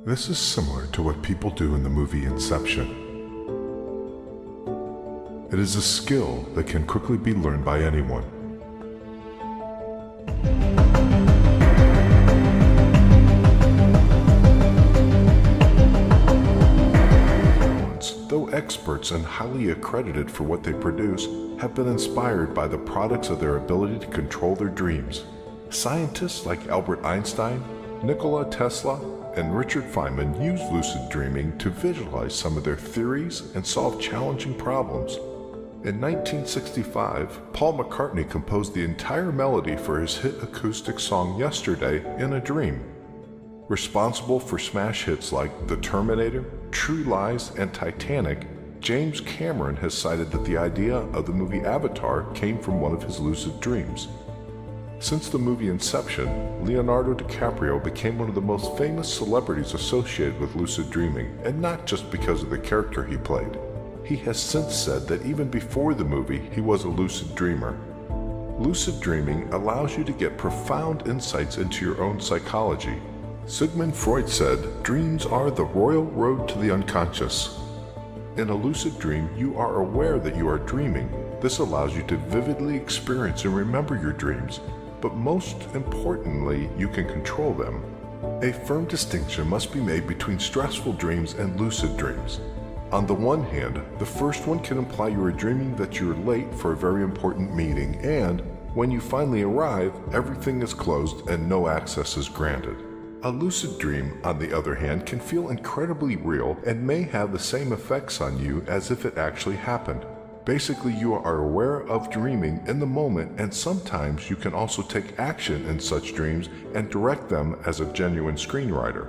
This is similar to what people do in the movie Inception. It is a skill that can quickly be learned by anyone. Though experts and highly accredited for what they produce, have been inspired by the products of their ability to control their dreams. Scientists like Albert Einstein, Nikola Tesla, and Richard Feynman use lucid dreaming to visualize some of their theories and solve challenging problems. In 1965, Paul McCartney composed the entire melody for his hit acoustic song Yesterday in a Dream. Responsible for smash hits like The Terminator, True Lies, and Titanic, James Cameron has cited that the idea of the movie Avatar came from one of his lucid dreams. Since the movie Inception, Leonardo DiCaprio became one of the most famous celebrities associated with lucid dreaming, and not just because of the character he played. He has since said that even before the movie, he was a lucid dreamer. Lucid dreaming allows you to get profound insights into your own psychology. Sigmund Freud said, "Dreams are the royal road to the unconscious." In a lucid dream, you are aware that you are dreaming. This allows you to vividly experience and remember your dreams, but most importantly, you can control them. A firm distinction must be made between stressful dreams and lucid dreams. On the one hand, the first one can imply you are dreaming that you're late for a very important meeting, and when you finally arrive, everything is closed and no access is granted. A lucid dream, on the other hand, can feel incredibly real and may have the same effects on you as if it actually happened. Basically, you are aware of dreaming in the moment, and sometimes you can also take action in such dreams and direct them as a genuine screenwriter.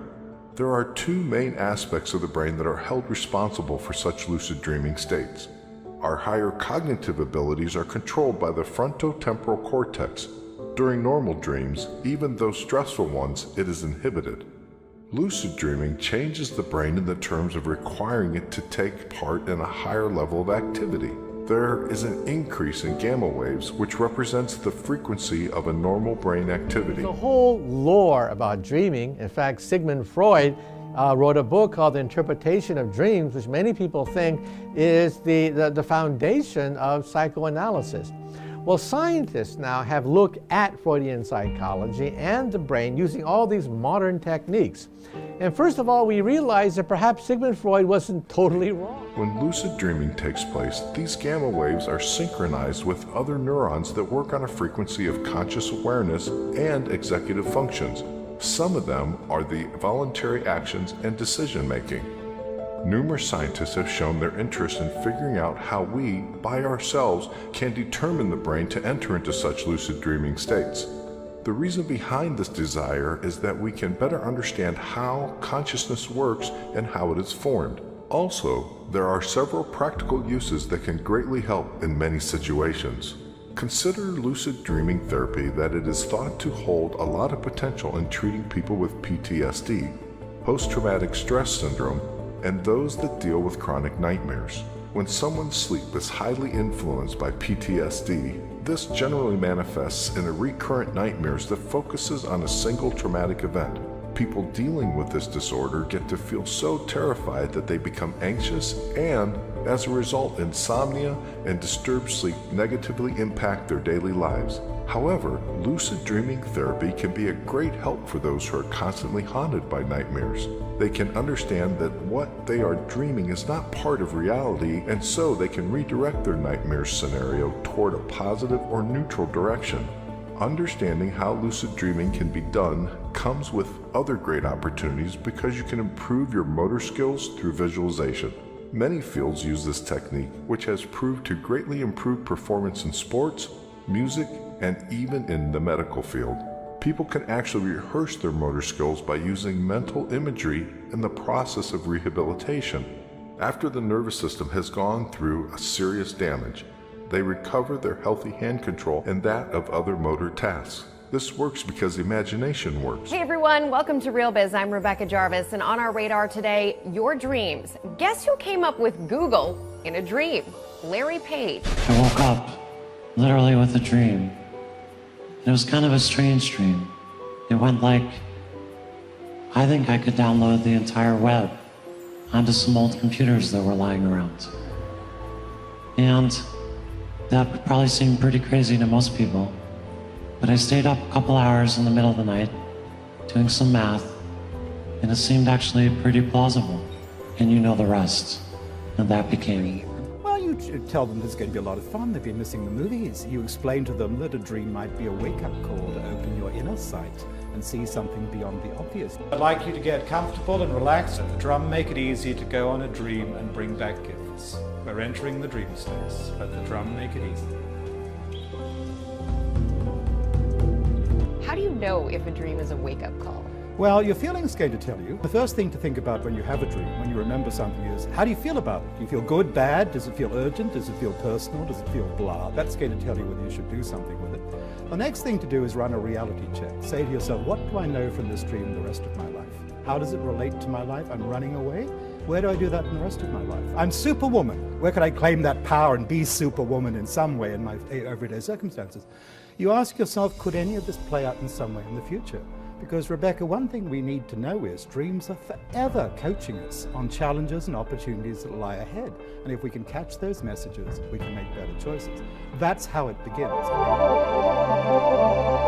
There are two main aspects of the brain that are held responsible for such lucid dreaming states. Our higher cognitive abilities are controlled by the frontotemporal cortex. During normal dreams, even those stressful ones, it is inhibited. Lucid dreaming changes the brain in the terms of requiring it to take part in a higher level of activity. There is an increase in gamma waves, which represents the frequency of a normal brain activity. The whole lore about dreaming, in fact, Sigmund Freud wrote a book called The Interpretation of Dreams, which many people think is the foundation of psychoanalysis. Well, scientists now have looked at Freudian psychology and the brain using all these modern techniques. And first of all, we realize that perhaps Sigmund Freud wasn't totally wrong. When lucid dreaming takes place, these gamma waves are synchronized with other neurons that work on a frequency of conscious awareness and executive functions. Some of them are the voluntary actions and decision-making. Numerous scientists have shown their interest in figuring out how we, by ourselves, can determine the brain to enter into such lucid dreaming states. The reason behind this desire is that we can better understand how consciousness works and how it is formed. Also, there are several practical uses that can greatly help in many situations. Consider lucid dreaming therapy that it is thought to hold a lot of potential in treating people with PTSD, post-traumatic stress syndrome, and those that deal with chronic nightmares. When someone's sleep is highly influenced by PTSD, this generally manifests in a recurrent nightmares that focuses on a single traumatic event. People dealing with this disorder get to feel so terrified that they become anxious, and as a result, insomnia and disturbed sleep negatively impact their daily lives. However, lucid dreaming therapy can be a great help for those who are constantly haunted by nightmares. They can understand that what they are dreaming is not part of reality, and so they can redirect their nightmare scenario toward a positive or neutral direction. Understanding how lucid dreaming can be done comes with other great opportunities because you can improve your motor skills through visualization. Many fields use this technique, which has proved to greatly improve performance in sports, music, and even in the medical field. People can actually rehearse their motor skills by using mental imagery in the process of rehabilitation. After the nervous system has gone through a serious damage, they recover their healthy hand control and that of other motor tasks. This works because imagination works. Hey everyone, welcome to Real Biz. I'm Rebecca Jarvis, and on our radar today, your dreams. Guess who came up with Google in a dream? Larry Page. I woke up literally with a dream. It was kind of a strange dream. It went like I think I could download the entire web onto some old computers that were lying around. And that would probably seem pretty crazy to most people, but I stayed up a couple hours in the middle of the night doing some math, and it seemed actually pretty plausible. And you know the rest. And that became... Well, you tell them there's going to be a lot of fun. They've been missing the movies. You explain to them that a dream might be a wake-up call to open your inner sight and see something beyond the obvious. I'd like you to get comfortable and relaxed. Let the drum make it easy to go on a dream and bring back gifts. We're entering the dream states. Let the drum make it easy. How do you know if a dream is a wake-up call? Well, your feeling's going to tell you. The first thing to think about when you have a dream, when you remember something, is how do you feel about it? Do you feel good, bad? Does it feel urgent? Does it feel personal? Does it feel blah? That's going to tell you whether you should do something with it. The next thing to do is run a reality check. Say to yourself, what do I know from this dream the rest of my life? How does it relate to my life? I'm running away. Where do I do that in the rest of my life? I'm Superwoman. Where could I claim that power and be Superwoman in some way in my everyday circumstances? You ask yourself, could any of this play out in some way in the future? Because, Rebecca, one thing we need to know is dreams are forever coaching us on challenges and opportunities that lie ahead. And if we can catch those messages, we can make better choices. That's how it begins.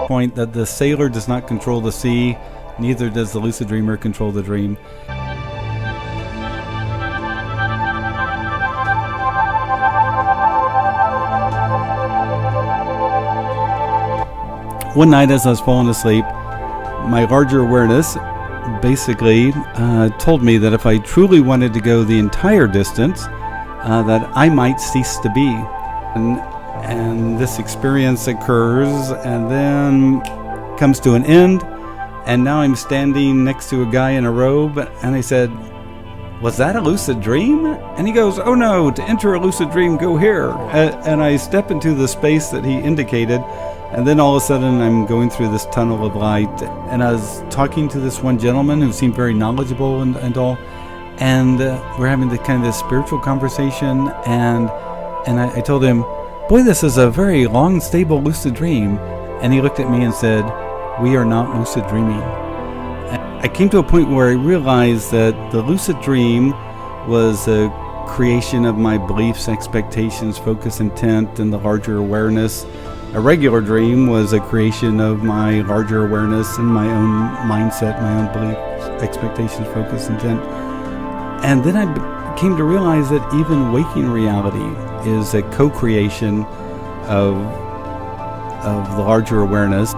Point that the sailor does not control the sea, neither does the lucid dreamer control the dream. One night as I was falling asleep, my larger awareness basically told me that if I truly wanted to go the entire distance, that I might cease to be. And this experience occurs and then comes to an end, and now I'm standing next to a guy in a robe, and I said, "Was that a lucid dream?" And he goes, "Oh no, to enter a lucid dream, go here." And I step into the space that he indicated, and then all of a sudden I'm going through this tunnel of light, and I was talking to this one gentleman who seemed very knowledgeable and all, and we're having the kind of this spiritual conversation, and I told him, "Boy, this is a very long, stable lucid dream." And he looked at me and said, "We are not lucid dreaming." I came to a point where I realized that the lucid dream was a creation of my beliefs, expectations, focus, intent, and the larger awareness. A regular dream was a creation of my larger awareness and my own mindset, my own beliefs, expectations, focus, intent. And then I came to realize that even waking reality is a co-creation of the larger awareness.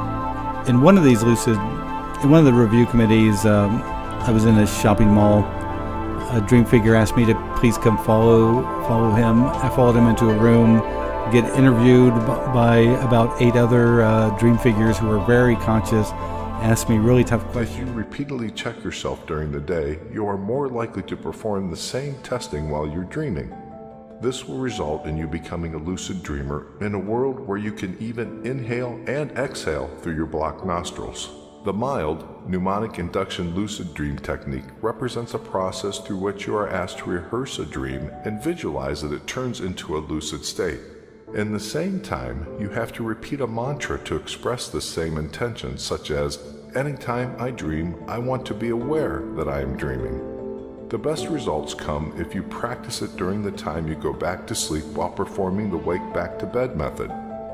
In one of the review committees, I was in a shopping mall. A dream figure asked me to please come follow him. I followed him into a room, get interviewed by about 8 other dream figures who were very conscious, asked me really tough If questions. you repeatedly check yourself during the day, you are more likely to perform the same testing while you're dreaming. This will result in you becoming a lucid dreamer in a world where you can even inhale and exhale through your blocked nostrils. The mild, mnemonic induction lucid dream technique represents a process through which you are asked to rehearse a dream and visualize that it turns into a lucid state. In the same time, you have to repeat a mantra to express the same intention, such as, "Anytime I dream, I want to be aware that I am dreaming." The best results come if you practice it during the time you go back to sleep while performing the wake back to bed method.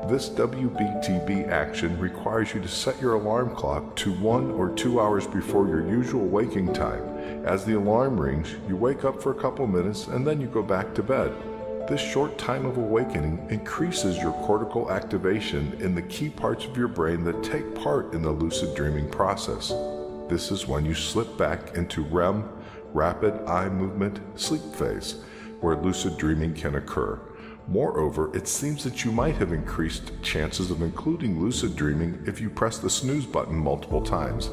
This WBTB action requires you to set your alarm clock to 1 or 2 hours before your usual waking time. As the alarm rings, you wake up for a couple minutes and then you go back to bed. This short time of awakening increases your cortical activation in the key parts of your brain that take part in the lucid dreaming process. This is when you slip back into REM, rapid eye movement, sleep phase, where lucid dreaming can occur. Moreover, it seems that you might have increased chances of including lucid dreaming if you press the snooze button multiple times.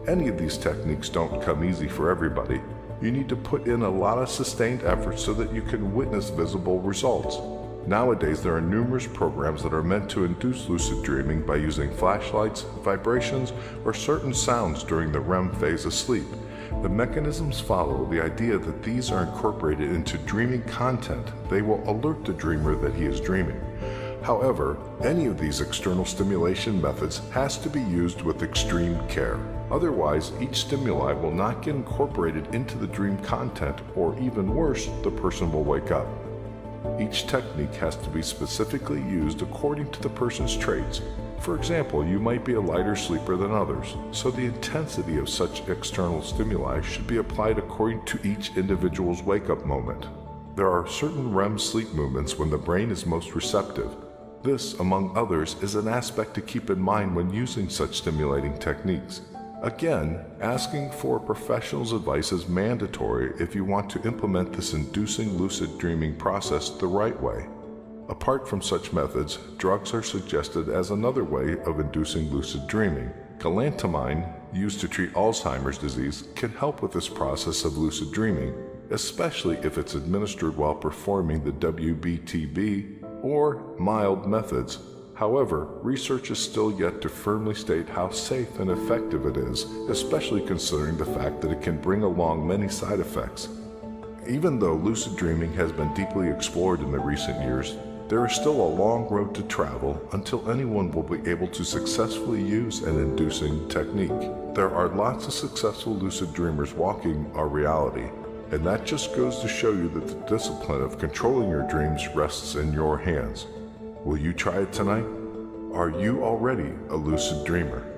Any of these techniques don't come easy for everybody. You need to put in a lot of sustained effort so that you can witness visible results. Nowadays, there are numerous programs that are meant to induce lucid dreaming by using flashlights, vibrations, or certain sounds during the REM phase of sleep. The mechanisms follow the idea that these are incorporated into dreaming content. They will alert the dreamer that he is dreaming. However, any of these external stimulation methods has to be used with extreme care. Otherwise, each stimuli will not get incorporated into the dream content, or even worse, the person will wake up. Each technique has to be specifically used according to the person's traits. For example, you might be a lighter sleeper than others, so the intensity of such external stimuli should be applied according to each individual's wake-up moment. There are certain REM sleep movements when the brain is most receptive. This, among others, is an aspect to keep in mind when using such stimulating techniques. Again, asking for a professional's advice is mandatory if you want to implement this inducing lucid dreaming process the right way. Apart from such methods, drugs are suggested as another way of inducing lucid dreaming. Galantamine, used to treat Alzheimer's disease, can help with this process of lucid dreaming, especially if it's administered while performing the WBTB or mild methods. However, research is still yet to firmly state how safe and effective it is, especially considering the fact that it can bring along many side effects. Even though lucid dreaming has been deeply explored in the recent years, there is still a long road to travel until anyone will be able to successfully use an inducing technique. There are lots of successful lucid dreamers walking our reality, and that just goes to show you that the discipline of controlling your dreams rests in your hands. Will you try it tonight? Are you already a lucid dreamer?